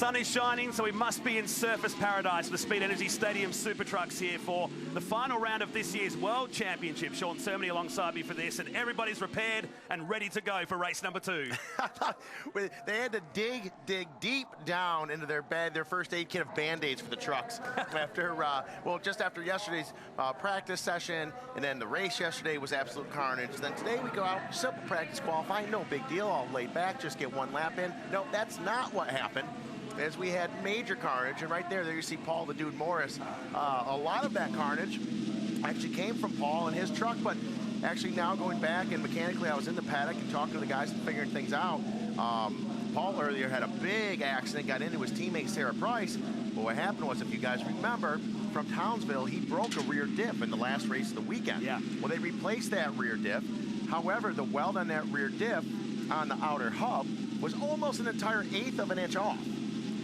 sun is shining, so we must be in surface paradise for the Speed Energy Stadium Super Trucks here for the final round of this year's World Championship. Sean Cermony alongside me for this, and everybody's prepared and ready to go for race number 2. They had to dig deep down into their bed, their first aid kit of Band-Aids for the trucks after, well, just after yesterday's practice session, and then the race yesterday was absolute carnage. Then today we go out, simple practice qualifying, no big deal, all laid back, just get one lap in. No, that's not what happened. As we had major carnage, and right there you see Paul the Dude Morris. A lot of that carnage actually came from Paul and his truck, but actually now going back and mechanically I was in the paddock and talking to the guys and figuring things out. Paul earlier had a big accident, got into his teammate Sarah Price, but what happened was, if you guys remember, from Townsville, he broke a rear diff in the last race of the weekend. Yeah. Well, they replaced that rear diff. However, the weld on that rear diff on the outer hub was almost an entire 1/8 of an inch off,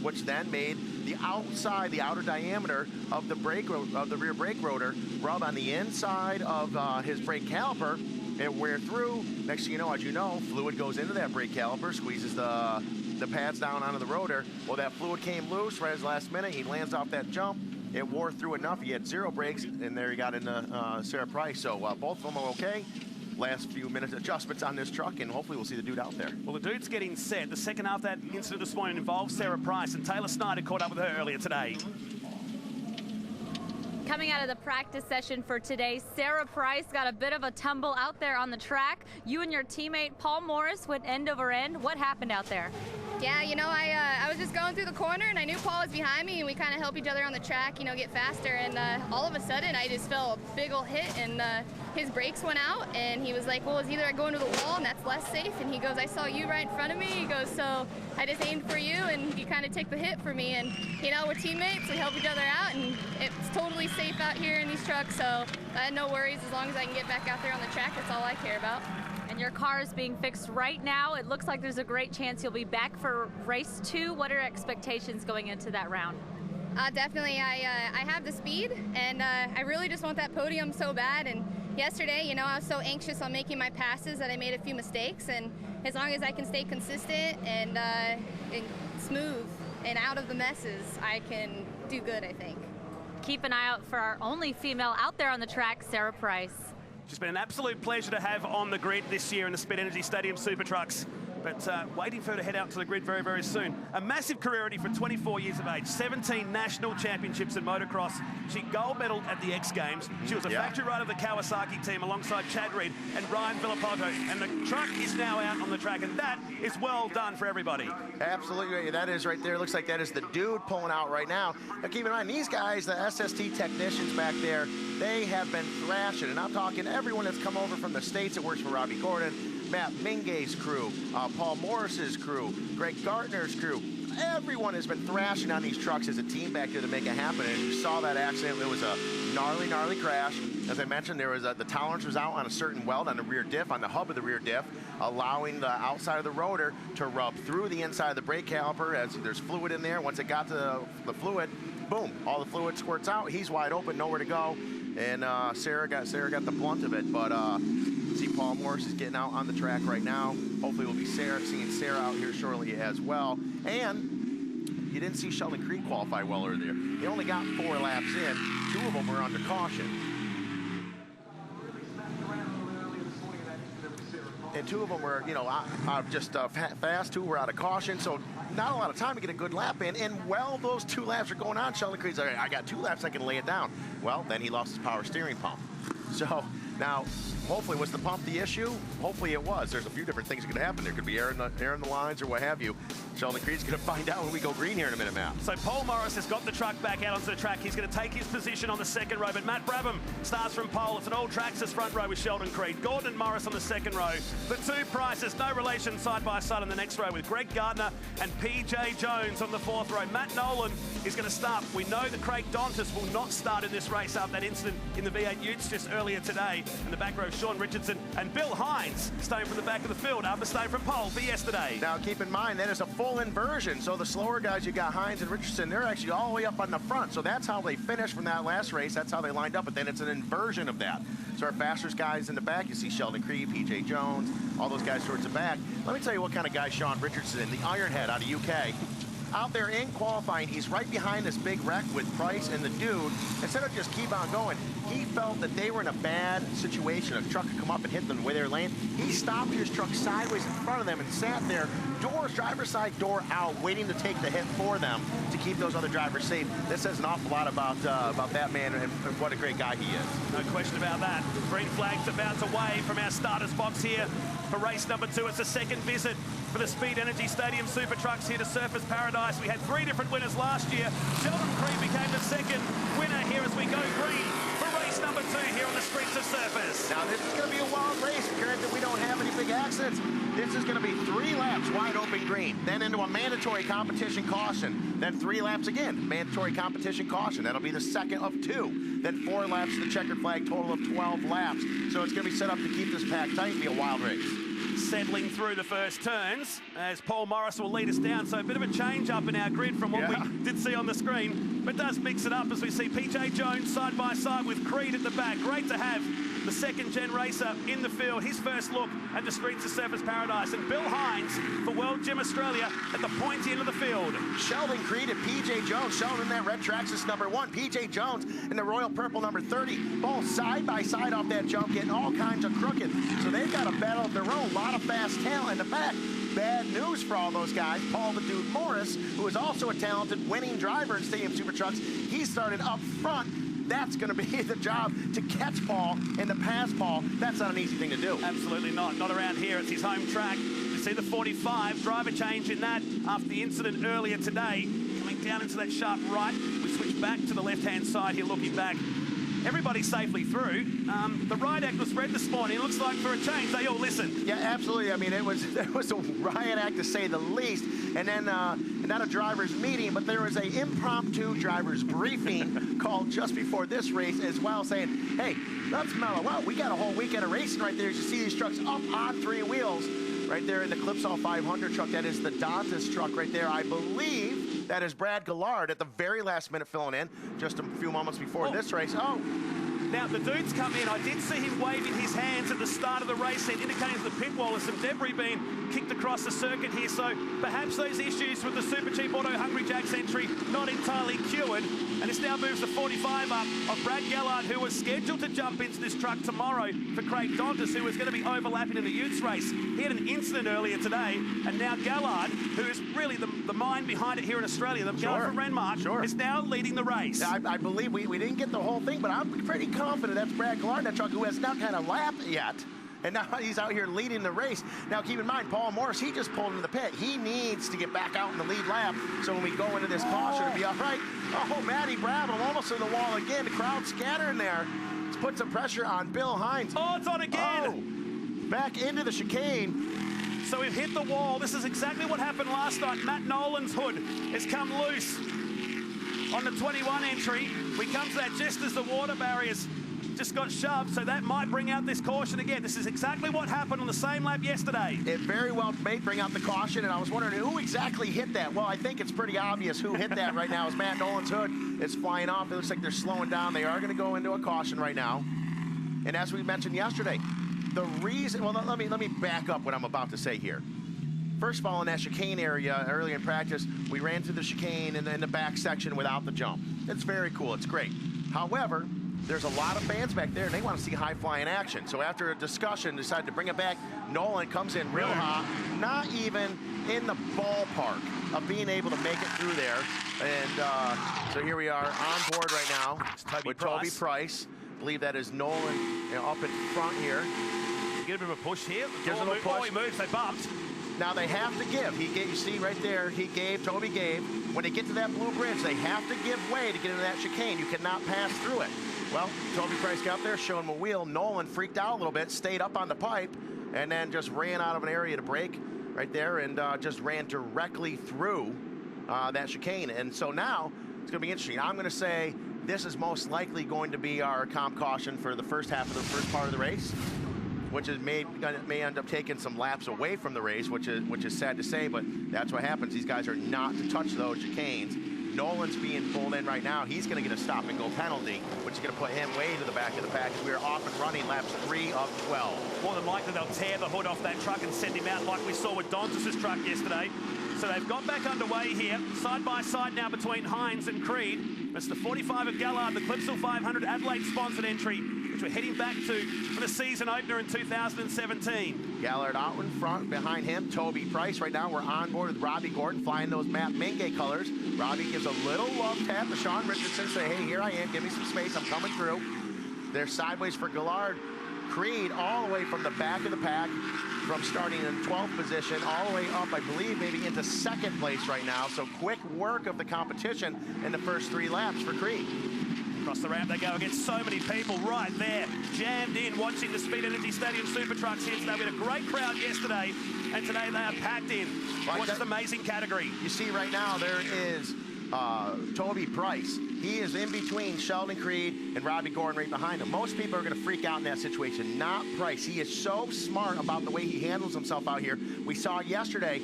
which then made the outside, the outer diameter of the rear brake rotor rub on the inside of his brake caliper. It wear through. Next thing you know, as you know, fluid goes into that brake caliper, squeezes the pads down onto the rotor. Well, that fluid came loose right at the last minute. He lands off that jump. It wore through enough. He had 0 brakes, and there he got into Sarah Price. So both of them are okay. Last few minutes adjustments on this truck, and hopefully we'll see the dude out there. Well, the dude's getting set. The second half of that incident this morning involved Sarah Price, and Taylor Snyder caught up with her earlier today. Coming out of the practice session for today, Sarah Price got a bit of a tumble out there on the track. You and your teammate Paul Morris went end over end. What happened out there? Yeah, you know, I was just going through the corner and I knew Paul was behind me, and we kind of help each other on the track, you know, get faster. And all of a sudden, I just felt a big ol' hit, and his brakes went out, and he was like, well, it's either I go into the wall and that's less safe. And he goes, I saw you right in front of me. He goes, so I just aimed for you, and you kind of took the hit for me. And, you know, we're teammates, we help each other out, and it's totally safe out here in these trucks. So I had no worries. As long as I can get back out there on the track, that's all I care about. And your car is being fixed right now. It looks like there's a great chance you'll be back for race 2. What are expectations going into that round? Definitely, I have the speed, and I really just want that podium so bad. And yesterday, you know, I was so anxious on making my passes that I made a few mistakes. And as long as I can stay consistent and smooth and out of the messes, I can do good, I think. Keep an eye out for our only female out there on the track, Sarah Price. It's been an absolute pleasure to have on the grid this year in the Speed Energy Stadium Super Trucks. But waiting for her to head out to the grid very, very soon. A massive career already for 24 years of age, 17 national championships in motocross. She gold medaled at the X Games. She was a factory rider of the Kawasaki team alongside Chad Reed and Ryan Villopoto. And the truck is now out on the track, and that is well done for everybody. Absolutely, that is right there. Looks like that is the dude pulling out right now. Now keep in mind, these guys, the SST technicians back there, they have been thrashing. And I'm talking everyone that's come over from the States that works for Robbie Gordon, Matt Mingay's crew, Paul Morris's crew, Greg Gartner's crew. Everyone has been thrashing on these trucks as a team back there to make it happen. And you saw that accident. It was a gnarly crash. As I mentioned, there was the tolerance was out on a certain weld on the rear diff, on the hub of the rear diff, allowing the outside of the rotor to rub through the inside of the brake caliper as there's fluid in there. Once it got to the fluid, boom, all the fluid squirts out. He's wide open, nowhere to go. And Sarah got the blunt of it, but see Paul Morris is getting out on the track right now. Hopefully we'll be seeing Sarah out here shortly as well. And you didn't see Sheldon Creed qualify well earlier. He only got 4 laps in. 2 of them were under caution. And 2 of them were, you know, just fast. 2 were out of caution, so not a lot of time to get a good lap in. And while those 2 laps are going on, Sheldon Creed's like, I got 2 laps, I can lay it down. Well, then he lost his power steering pump. So now, hopefully, was the pump the issue? Hopefully it was. There's a few different things that could happen. There could be air in the lines or what have you. Sheldon Creed's going to find out when we go green here in a minute, Matt. So Paul Morris has got the truck back out onto the track. He's going to take his position on the second row. But Matt Brabham starts from pole. It's an old Traxxas front row with Sheldon Creed. Gordon and Morris on the second row. The 2 Prices, no relation, side by side on the next row with Greg Gardner and PJ Jones on the 4th row. Matt Nolan is going to start. We know that Craig Dontis will not start in this race after that incident in the V8 Utes just earlier today. In the back row, Sean Richardson and Bill Hines staying from the back of the field after staying from pole for yesterday. Now keep in mind, that is a full inversion. So the slower guys, you got Hines and Richardson, they're actually all the way up on the front. So that's how they finished from that last race. That's how they lined up, but then it's an inversion of that. So our fastest guys in the back, you see Sheldon Creed, PJ Jones, all those guys towards the back. Let me tell you what kind of guy Sean Richardson, the Ironhead out of UK. out there in qualifying, he's right behind this big wreck with Price and the dude. Instead of just keep on going, he felt that they were in a bad situation. A truck could come up and hit them with their lane. He stopped his truck sideways in front of them and sat there, doors, driver's side door out, waiting to take the hit for them to keep those other drivers safe. This says an awful lot about that man and what a great guy he is. No question about that. Green flag's about to wave from our starters box here for race number 2. It's the second visit for the Speed Energy Stadium Super Trucks here to Surfers Paradise. We had 3 different winners last year. Sheldon Creed became the second winner here as we go green for race number 2 here on the streets of Surfers. Now this is going to be a wild race. Granted, we don't have any big accidents. This is going to be 3 laps wide open green, then into a mandatory competition caution, then 3 laps again, mandatory competition caution. That'll be the second of 2. Then 4 laps to the checkered flag, total of 12 laps. So it's going to be set up to keep this pack tight and be a wild race. Settling through the first turns as Paul Morris will lead us down. So a bit of a change up in our grid from what we did see on the screen, but does mix it up as we see PJ Jones side by side with Creed at the back. Great to have the second-gen racer in the field. His first look at the streets of Surfers Paradise. And Bill Hines for World Gym Australia at the pointy end of the field. Sheldon Creed and PJ Jones. Sheldon in that red Traxxas number 1. PJ Jones in the Royal Purple number 30. Both side by side off that jump, getting all kinds of crooked. So they've got a battle of their own. A lot of fast talent in the back. Bad news for all those guys. Paul the Dude Morris, who is also a talented winning driver in Stadium Super Trucks, he started up front. That's going to be the job to catch Paul and to pass Paul. That's not an easy thing to do. Absolutely not. Not around here. It's his home track. You see the 45 driver change in that after the incident earlier today. Coming down into that sharp right. We switch back to the left-hand side here, looking back. Everybody safely through. The riot act was read this morning. It looks like for a change, they all listened. Yeah, absolutely. I mean, it was a riot act to say the least. And then not a driver's meeting, but there was an impromptu driver's briefing called just before this race as well, saying, hey, let's mellow out. We got a whole weekend of racing right there. As you see these trucks up on 3 wheels right there in the Clipsal 500 truck. That is the Dantas truck right there. I believe that is Brad Gillard at the very last minute filling in just a few moments before this race. Now, the dude's come in. I did see him waving his hands at the start of the race and indicating to the pit wall there's some debris being kicked across the circuit here. So perhaps those issues with the Super Cheap Auto Hungry Jack's entry not entirely cured. And this now moves the 45 up of Brad Gallard, who was scheduled to jump into this truck tomorrow for Craig Dantas, who was going to be overlapping in the Utes race. He had an incident earlier today, and now Gallard, who is really the mind behind it here in Australia, the guy from Renmark, is now leading the race. I believe we didn't get the whole thing, but I'm pretty confident that's Brad Gillard in that truck, who has not had a lap yet. And now he's out here leading the race. Now, keep in mind, Paul Morris, he just pulled into the pit. He needs to get back out in the lead lap, so when we go into this caution, it'll be all right. Oh, Matty Brabham almost to the wall again. The crowd scattering there. Let's put some pressure on Bill Hines. Oh, it's on again. Oh, back into the chicane. So we've hit the wall. This is exactly what happened last night. Matt Nolan's hood has come loose on the 21 entry. We come to that just as the water barriers just got shoved, so that might bring out this caution again. This is exactly what happened on the same lap yesterday. It very well may bring out the caution, and I was wondering who exactly hit that. Well, I think it's pretty obvious who hit that right now. As Matt Nolan's hood is flying off. It looks like they're slowing down. They are going to go into a caution right now. And as we mentioned yesterday, the reason, well, let me back up what I'm about to say here. First of all, in that chicane area, early in practice, we ran through the chicane in the back section without the jump. It's very cool. It's great. However, there's a lot of fans back there, and they want to see high-flying action. So after a discussion, decided to bring it back. Nolan comes in real hot, not even in the ballpark of being able to make it through there. And so here we are on board right now with Toby Price. I believe that is Nolan up in front here. Get a bit of a push here. Gives a little push. Oh, he moves, they bumped. Now they have to give. He gave, you see right there, Toby gave. When they get to that blue bridge, they have to give way to get into that chicane. You cannot pass through it. Well, Toby Price got there, showed him a wheel. Nolan freaked out a little bit, stayed up on the pipe, and then just ran out of an area to brake right there and just ran directly through that chicane. And so now it's going to be interesting. I'm going to say this is most likely going to be our comp caution for the first half of the first part of the race, which is may end up taking some laps away from the race, which is sad to say, but that's what happens. These guys are not to touch those chicanes. Nolan's being pulled in right now. He's going to get a stop and go penalty, which is going to put him way to the back of the pack as we are off and running laps 3 of 12. More than likely they'll tear the hood off that truck and send him out like we saw with Dantas' truck yesterday. So they've got back underway here, side by side now between Hines and Creed. It's the 45 of Gallard, the Clipsal 500 Adelaide sponsored entry, which we're heading back to for the season opener in 2017. Gallard out in front, behind him, Toby Price. Right now we're on board with Robbie Gordon, flying those Matt Mingay colors. Robbie gives a little love tap to Sean Richardson, say, hey, here I am, give me some space, I'm coming through. They're sideways for Gallard. Creed all the way from the back of the pack, from starting in 12th position all the way up, I believe, maybe into second place right now. So quick work of the competition in the first 3 laps for Creed. Across the ramp they go against so many people right there, jammed in, watching the Speed Energy Stadium Super Trucks here today. We had a great crowd yesterday, and today they are packed in. Watch this amazing category. You see right now there is Toby Price. He is in between Sheldon Creed and Robbie Gordon right behind him. Most people are going to freak out in that situation, not Price. He is so smart about the way he handles himself out here. We saw yesterday,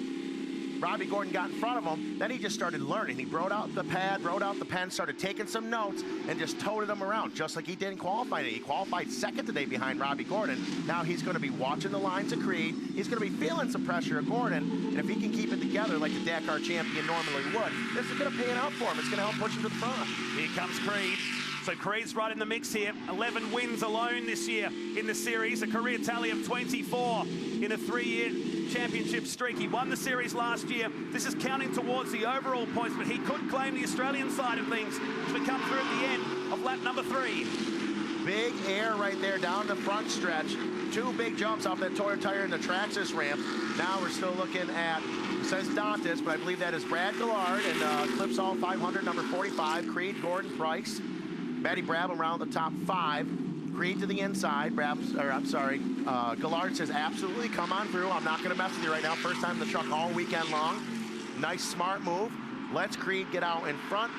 Robbie Gordon got in front of him, then he just started learning. He wrote out the pad, wrote out the pen, started taking some notes, and just toted them around, just like he did in qualifying. He qualified second today behind Robbie Gordon. Now he's going to be watching the lines of Creed. He's going to be feeling some pressure of Gordon, and if he can keep it together like the Dakar champion normally would, this is going to pay it out for him. It's going to help push him to the front. Here comes Creed. So Creed's right in the mix here. 11 wins alone this year in the series, a career tally of 24 in a 3-year championship streak. He won the series last year. This is counting towards the overall points, but he could claim the Australian side of things as we come through at the end of lap number 3. Big air right there down the front stretch. 2 big jumps off that Toyota tire in the Traxxas ramp. Now we're still looking at, it says Dantas, but I believe that is Brad Gallard and Clipsal 500, number 45, Creed, Gordon, Price. Matty Brabham around the top 5. Creed to the inside. Gallard says, absolutely, come on through. I'm not going to mess with you right now. First time in the truck all weekend long. Nice, smart move. Let's Creed get out in front.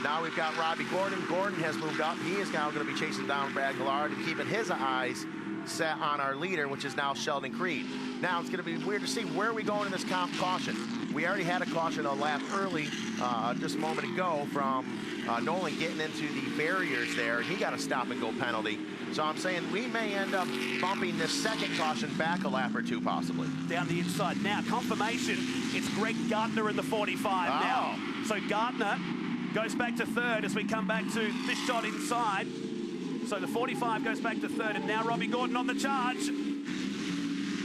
Now we've got Robbie Gordon. Gordon has moved up. He is now going to be chasing down Brad Gallard and keeping his eyes set on our leader, which is now Sheldon Creed. Now it's going to be weird to see where we go in this caution. We already had a caution a lap early just a moment ago from Nolan getting into the barriers there. He got a stop and go penalty. So I'm saying we may end up bumping this second caution back a lap or 2 possibly. Down the inside now, confirmation, it's Greg Gartner in the 45 now. So Gartner goes back to 3rd as we come back to this shot inside. So the 45 goes back to 3rd, and now Robbie Gordon on the charge.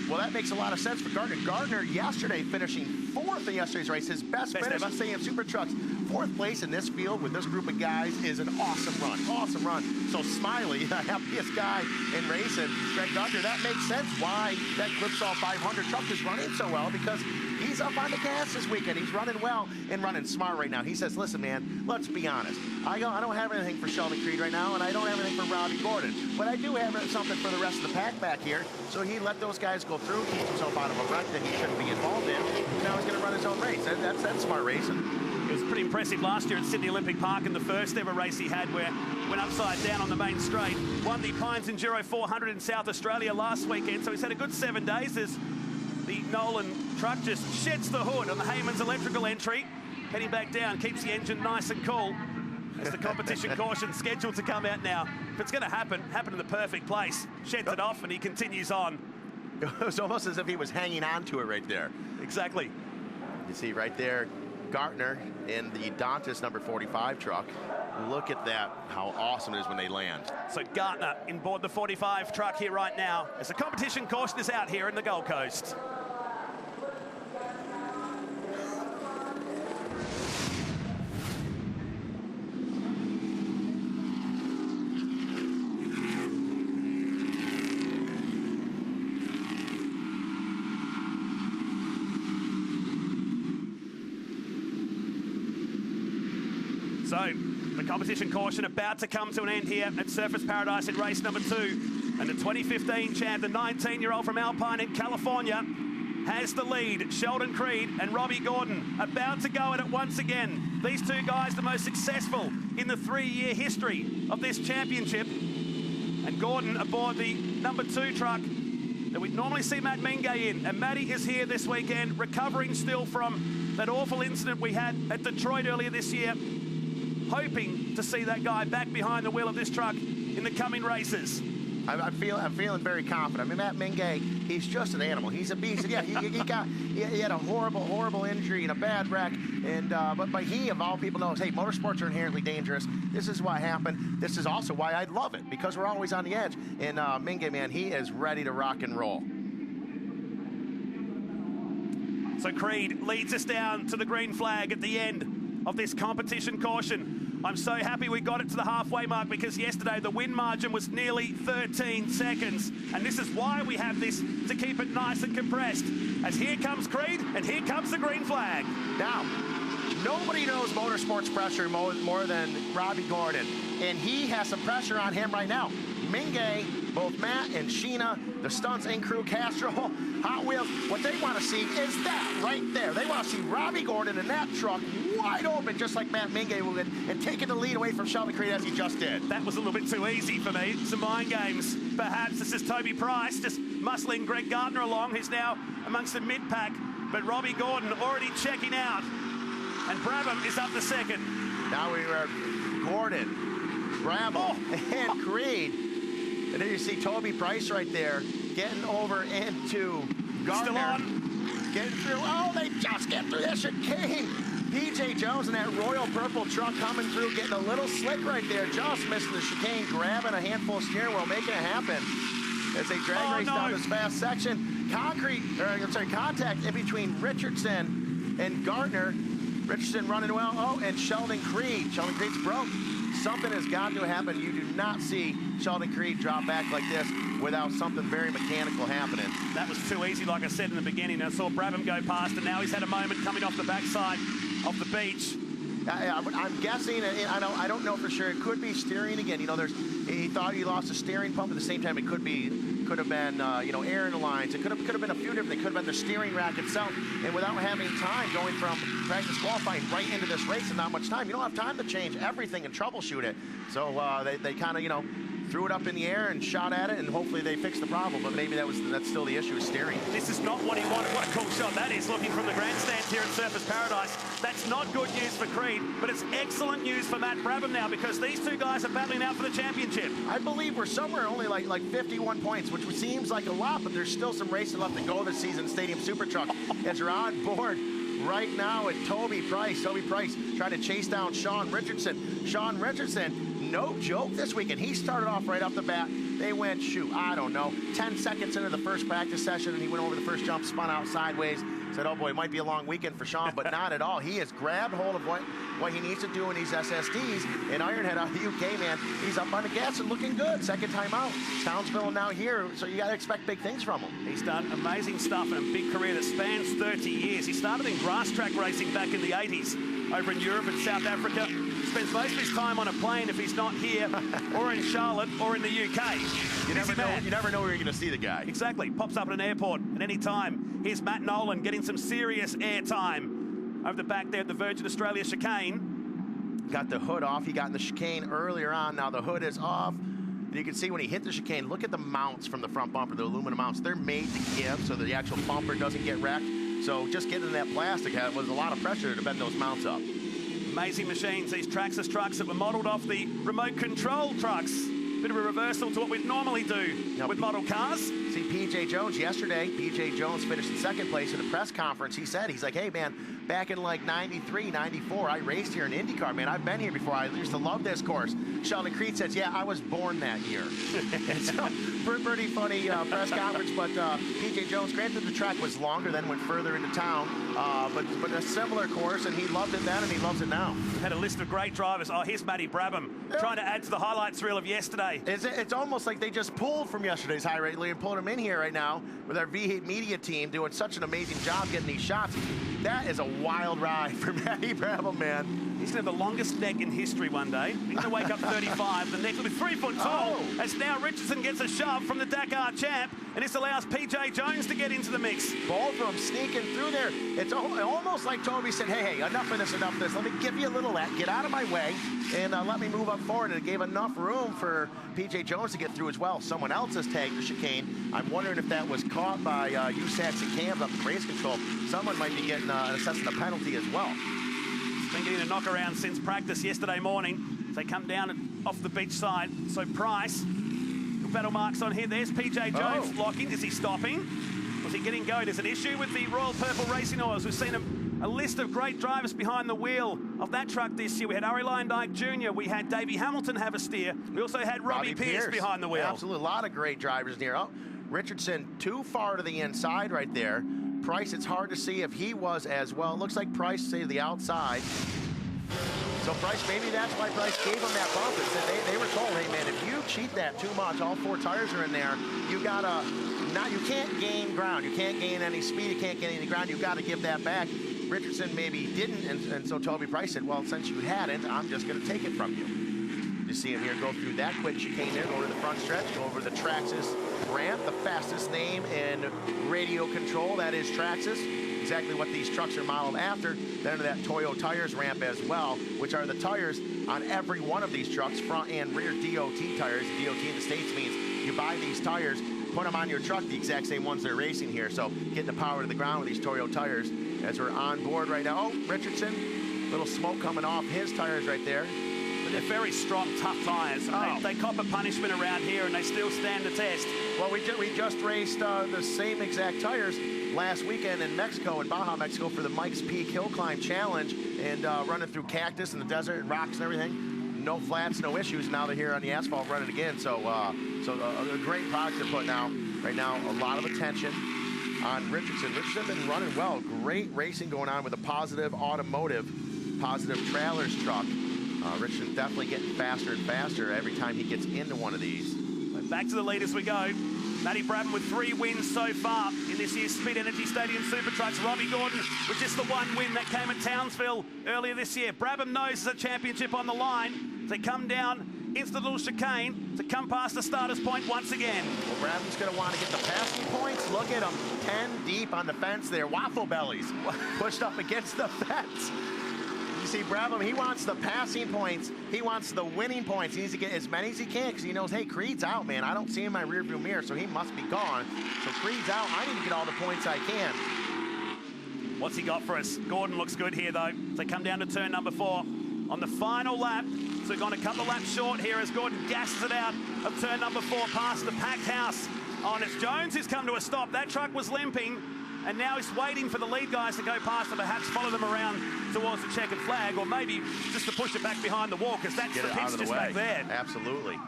Well, that makes a lot of sense for Gardner. Gardner yesterday finishing 4th in yesterday's race, his best finish in CM Super Trucks. 4th place in this field with this group of guys is an awesome run, awesome run. So Smiley, the happiest guy in racing, Greg Gardner, that makes sense why that Clipsal 500 truck is running so well, because he's up on the gas this weekend. He's running well and running smart right now. He says, listen, man, let's be honest. I don't have anything for Sheldon Creed right now, and I don't have anything for Robbie Gordon, but I do have something for the rest of the pack back here. So he let those guys go through, keep himself out of a wreck that he shouldn't be involved in. Now he's going to run his own race. That's smart racing. It was pretty impressive last year at Sydney Olympic Park in the first ever race he had, where went upside down on the main straight. Won the Pines Enduro 400 in South Australia last weekend, so he's had a good 7 days as the Nolan truck just sheds the hood on the Hayman's electrical entry. Heading back down, keeps the engine nice and cool as the competition caution scheduled to come out now. If it's going to happen in the perfect place. Sheds it off and he continues on. It was almost as if he was hanging on to it right there. Exactly. You see right there, Gartner in the Dantas number 45 truck. Look at that, how awesome it is when they land. So Gartner in board the 45 truck here right now as the competition caution is out here in the Gold Coast. So, the competition caution about to come to an end here at Surfers Paradise in race number 2. And the 2015 champ, the 19-year-old from Alpine in California, has the lead. Sheldon Creed and Robbie Gordon about to go at it once again. These 2 guys the most successful in the 3-year history of this championship. And Gordon aboard the number 2 truck that we'd normally see Matt Mingay in. And Matty is here this weekend, recovering still from that awful incident we had at Detroit earlier this year. Hoping to see that guy back behind the wheel of this truck in the coming races. I'm feeling very confident. I mean, Matt Mingay, he's just an animal. He's a beast. Yeah, he had a horrible injury and a bad wreck, and but he of all people knows, hey, motorsports are inherently dangerous. This is what happened. This is also why I love it, because we're always on the edge. And Mingay, man, he is ready to rock and roll. So Creed leads us down to the green flag at the end of this competition caution. I'm so happy we got it to the halfway mark, because yesterday the win margin was nearly 13 seconds. And this is why we have this, to keep it nice and compressed. As here comes Creed, and here comes the green flag. Now, nobody knows motorsports pressure more than Robbie Gordon. And he has some pressure on him right now. Mingay, both Matt and Sheena, the Stunts Inc. crew, Castro, Hot Wheels, what they want to see is that right there. They want to see Robbie Gordon in that truck wide open, just like Matt Mingay would, and taking the lead away from Sheldon Creed as he just did. That was a little bit too easy for me. Some mind games, perhaps. This is Toby Price just muscling Greg Gardner along, who's now amongst the mid-pack. But Robbie Gordon already checking out, and Brabham is up to second. Now we are Gordon, Brabham, and Creed. And there you see Toby Price right there getting over into Gardner. Still on. Getting through. Oh, they just get through that chicane. PJ Jones in that royal purple truck coming through, getting a little slick right there. Just missing the chicane, grabbing a handful of steering wheel, making it happen. As they drag race down this fast section. Contact in between Richardson and Gardner. Richardson running well. Oh, and Sheldon Creed. Sheldon Creed's broke. Something has got to happen. You do not see Sheldon Creed drop back like this without something very mechanical happening. That was too easy, like I said in the beginning. I saw Brabham go past, and now he's had a moment coming off the backside of the beach. I'm guessing, I don't know for sure. It could be steering again. You know, he thought he lost a steering pump. At the same time, it could have been, air in the lines. It could have been a few different. It could have been the steering rack itself. And without having time, going from practice qualifying right into this race and not much time, you don't have time to change everything and troubleshoot it. So they kind of, threw it up in the air and shot at it, and hopefully they fixed the problem. But maybe that's still the issue, is steering. This is not what he wanted. What a cool shot that is, looking from the grandstands here at Surfers Paradise. That's not good news for Creed, but it's excellent news for Matt Brabham now, because these two guys are battling out for the championship. I believe we're somewhere only like 51 points, which seems like a lot, but there's still some racing left to go this season. Stadium Super Truck as you're on board right now at Toby Price. Toby Price trying to chase down Sean Richardson. Sean Richardson, no joke this weekend. He started off right off the bat. They went, 10 seconds into the first practice session, and he went over the first jump, spun out sideways. Said, oh boy, it might be a long weekend for Sean, but not at all. He has grabbed hold of what he needs to do in these SSTs. And Ironhead out of the UK, man, he's up on the gas and looking good. Second time out. Townsville now here, so you got to expect big things from him. He's done amazing stuff in a big career that spans 30 years. He started in grass track racing back in the 80s over in Europe and South Africa. Spends most of his time on a plane if he's not here, or in Charlotte, or in the UK. You never know where you're going to see the guy. Exactly. Pops up at an airport at any time. Here's Matt Nolan getting some serious airtime over the back there at the Virgin Australia chicane. Got the hood off. He got in the chicane earlier on. Now the hood is off. And you can see when he hit the chicane, look at the mounts from the front bumper, the aluminum mounts. They're made to give so the actual bumper doesn't get wrecked. So just getting in that plastic was a lot of pressure to bend those mounts up. Amazing machines, these Traxxas trucks that were modelled off the remote control trucks. Bit of a reversal to what we'd normally do with model cars. See, PJ Jones yesterday, PJ Jones finished in second place in the press conference. He's like, hey man, back in like 93, 94, I raced here in IndyCar, man. I've been here before. I used to love this course. Sheldon Creed says, yeah, I was born that year. And so, pretty funny press conference, but PJ Jones, granted the track was longer, then went further into town, but a similar course, and he loved it then and he loves it now. Had a list of great drivers. Oh, here's Matty Brabham trying to add to the highlights reel of yesterday. It's almost like they just pulled from yesterday's high rate lead and pulled him in here right now with our V8 media team doing such an amazing job getting these shots. That is a wild ride for Matty Brabham, man. He's going to have the longest neck in history one day. He's going to wake up 35. The neck will be 3 foot tall. As now Richardson gets a shove from the Dakar champ, and this allows PJ Jones to get into the mix. Both of them sneaking through there. It's almost like Toby said, hey, enough of this, enough of this. Let me give you a little of that. Get out of my way, and let me move up forward. And it gave enough room for PJ Jones to get through as well. Someone else has tagged the chicane. I'm wondering if that was caught by USACs and cams up in race control. Someone might be getting assessing a penalty as well. Been getting a knock around since practice yesterday morning. They come down off the beach side. So Price will battle marks on here. There's PJ Jones locking. Is he stopping? Was he getting going? There's an issue with the Royal Purple Racing Oils. We've seen a list of great drivers behind the wheel of that truck this year. We had Arie Luyendyk Jr. We had Davey Hamilton have a steer. We also had Robbie Pearce behind the wheel. Absolutely, a lot of great drivers in here. Oh, Richardson too far to the inside right there. Price, it's hard to see if he was as well. It looks like Price saved the outside. So Price, maybe that's why Price gave him that bump. It said they were told, hey man, if you cheat that too much, all 4 tires are in there, you gotta, you can't gain ground. You can't gain any speed, you can't gain any ground, you gotta give that back. Richardson maybe didn't, and so Toby Price said, well, since you hadn't, I'm just gonna take it from you. You see him here go through that quick chicane there, go to the front stretch, go over the Traxxas ramp, the fastest name in radio control, that is Traxxas. Exactly what these trucks are modeled after. Then to that Toyo Tires ramp as well, which are the tires on every one of these trucks, front and rear DOT tires. DOT in the States means you buy these tires, put them on your truck, the exact same ones they're racing here. So getting the power to the ground with these Toyo tires as we're on board right now. Oh, Richardson, little smoke coming off his tires right there. They're very strong, tough tires. They cop a punishment around here, and they still stand the test. Well, we just raced the same exact tires last weekend in Mexico, in Baja, Mexico, for the Mike's Peak Hill Climb Challenge, and running through cactus and the desert and rocks and everything. No flats, no issues. Now they're here on the asphalt running again. So, a great product they're putting out right now. A lot of attention on Richardson. Richardson been running well. Great racing going on with a Positive Automotive, Positive Trailers truck. Richardson definitely getting faster and faster every time he gets into one of these. Back to the lead as we go. Matty Brabham with 3 wins so far in this year's Speed Energy Stadium Super Trucks. Robbie Gordon with just the 1 win that came at Townsville earlier this year. Brabham knows there's a championship on the line. They come down into the little chicane to come past the starter's point once again. Well, Brabham's going to want to get the passing points. Look at him, 10 deep on the fence there. Waffle bellies pushed up against the fence. You see, Brabham, he wants the passing points. He wants the winning points. He needs to get as many as he can because he knows, hey, Creed's out, man. I don't see him in my rearview mirror, so he must be gone. So Creed's out. I need to get all the points I can. What's he got for us? Gordon looks good here, though. They come down to turn number 4 on the final lap. So we've gone a couple of laps short here as Gordon gasses it out of turn number 4 past the packed house. Oh, and it's Jones who's come to a stop. That truck was limping. And now he's waiting for the lead guys to go past and perhaps follow them around towards the checkered flag, or maybe just to push it back behind the wall, because that's the pitch just back there. Absolutely.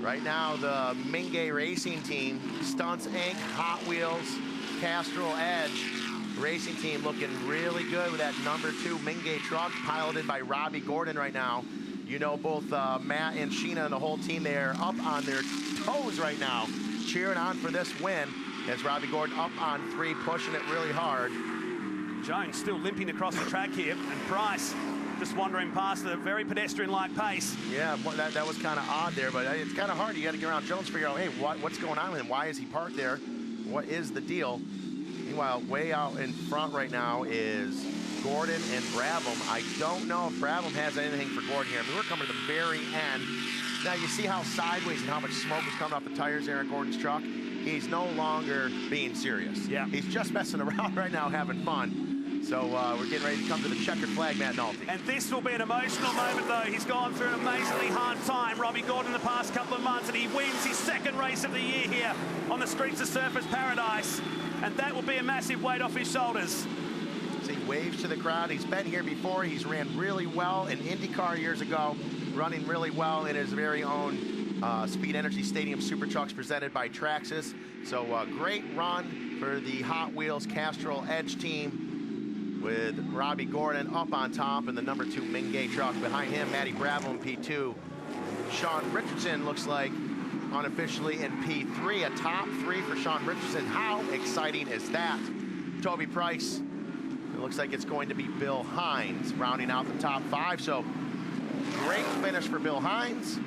Right now, the Mingay Racing Team, Stunts Inc., Hot Wheels, Castrol Edge Racing Team looking really good with that number 2 Mingay truck piloted by Robbie Gordon right now. You know, both Matt and Sheena and the whole team, they're up on their toes right now, cheering on for this win. As Robbie Gordon up on 3, pushing it really hard. Jones still limping across the track here, and Price just wandering past at a very pedestrian-like pace. Yeah, that was kind of odd there, but it's kind of hard. You got to get around Jones, figure out, hey, what's going on with him? Why is he parked there? What is the deal? Meanwhile, way out in front right now is Gordon and Brabham. I don't know if Brabham has anything for Gordon here. I mean, we're coming to the very end. Now, you see how sideways and how much smoke is coming off the tires there in Gordon's truck? He's no longer being serious. Yeah. He's just messing around right now, having fun. So we're getting ready to come to the checkered flag, Matt Nolte. And this will be an emotional moment, though. He's gone through an amazingly hard time, Robbie Gordon, the past couple of months, and he wins his 2nd race of the year here on the streets of Surfers Paradise. And that will be a massive weight off his shoulders. So he waves to the crowd. He's been here before. He's ran really well in IndyCar years ago, running really well in his very own Speed Energy Stadium Super Trucks presented by Traxxas. So great run for the Hot Wheels Castrol Edge team with Robbie Gordon up on top and the number 2 Mingay truck. Behind him, Matty Brabham, P2. Sean Richardson looks like unofficially in P3, a top 3 for Sean Richardson. How exciting is that? Toby Price, it looks like it's going to be Bill Hines rounding out the top 5. So great finish for Bill Hines.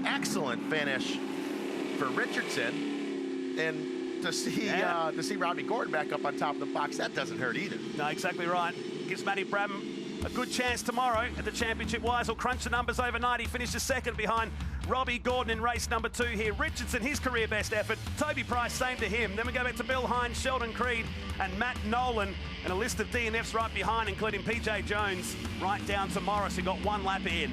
Excellent finish for Richardson, and to see Robbie Gordon back up on top of the box, that doesn't hurt either. No, exactly right. Gives Matty Brabham a good chance tomorrow at the championship wise. He'll crunch the numbers overnight. He finishes 2nd behind Robbie Gordon in race number 2 here. Richardson, his career best effort. Toby Price, same to him. Then we go back to Bill Hines, Sheldon Creed, and Matt Nolan, and a list of DNFs right behind, including PJ Jones, right down to Morris, who got 1 lap in.